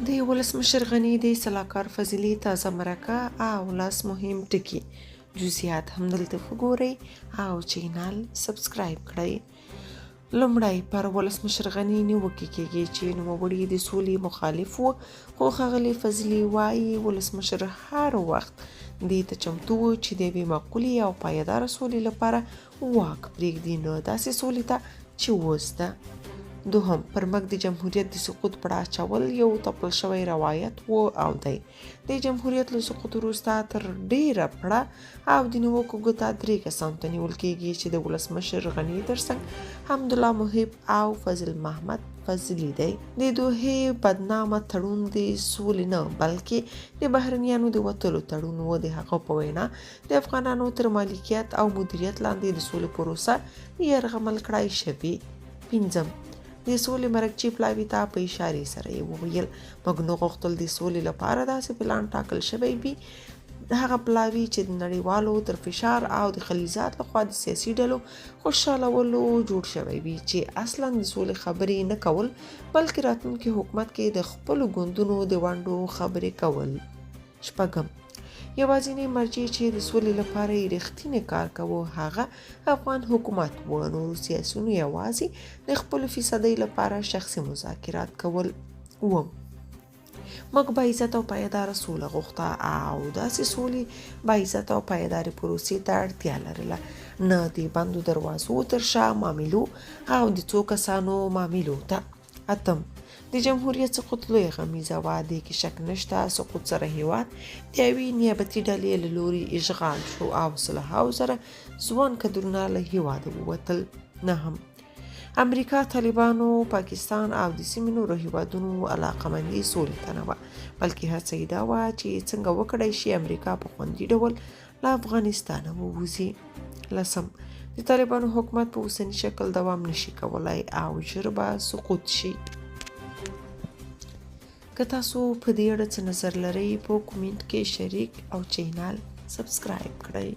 د ولسمشر غني د سلاکار فضلي تازه مرکه او لاس مهم ټکي جزئیات هم دلته وګورئ او چینل سبسکرایب کړئ. لومړی پر ولسمشر غني نیوکې کیږي چې نوموړي د سولې مخالف و، خو ښاغلي فضلي وایي ولسمشر هر وخت دې ته چمتو و چې د یوې معقولې او پایداره سولې لپاره واک پرېږدي، نه داسې سولې ته چې اوس ده. دوهم، پر مخ د جمهوریت د سقوط پړه اچول یو تپل شوی روایت و او دی. د جمهوریت له سقوط وروسته تر ډیره پړه او د نیوکو ګوته درې کسانو ته نیول کیږي چې د ولسمشر غني ترڅنګ حمدالله محب او فضل محمد فضلي دی. د دوحې بدنامه تړون د سولې نه بلکې د بهرنیانو د وتلو تړون و. د هغه په وینا د افغانانو تر مالکیت او مدیریت لاندې د سولې پروسه یرغمل کړای شوې. پنځم، د سولې مرکچی پلاوي ته په اشارې سره یې وویل موږ نه غوښتل د سولې لپاره داسې پلان ټاکل شوی وي، هغه پلاوي چې د نړیوالو تر فشار او د خلیجات لخوا د سیاسي ډلو خوشحالولو جوړ شوی وي چې اصلا د سولې خبرې نه کول بلکې راتلونکي حکومت کې د خپلو ګوندونو د ونډو خبرې کول. شپږم، یوازینی مرجع چې د سولې لپاره یې رښتینی کار کوو هغه افغان حکومت و، نورو سیاسیونو یوازې د خپلو فیصدۍ لپاره شخصي مذاکرات کول. اووم، موږ با عزت او پایداره سوله غوښته او داسې سولې با عزت او پایدارې پروسې ته اړتیا لرله، نه د بندو دروازو تر شا معاملو او د څو کسانو معاملو ته. اتم، د جمهوریت سقوط لوی غمیزه وه، دې کې شک نشته. سقوط سره هیواد د یوې نیابتي ډلې له لوري اشغال شو او سلهاوو زره ځوان کدرونه له هیواده ووتل. نهم، امریکا، طالبانو، پاکستان او د سیمې نورو هیوادونو علاقمندي سولې ته نه وه، بلکې هڅه یې دا وه چې څنګه وکړای شي امریکا په خوندي ډول له افغانستانه ووځي. لسم، د طالبانو حکومت په اوسني شکل دوام نشي کولای او ژر به سقوط شي. که تاسو په دې اړه څه نظر لرئ په کومنټ کې شریک او چینل سبسکرایب کړئ.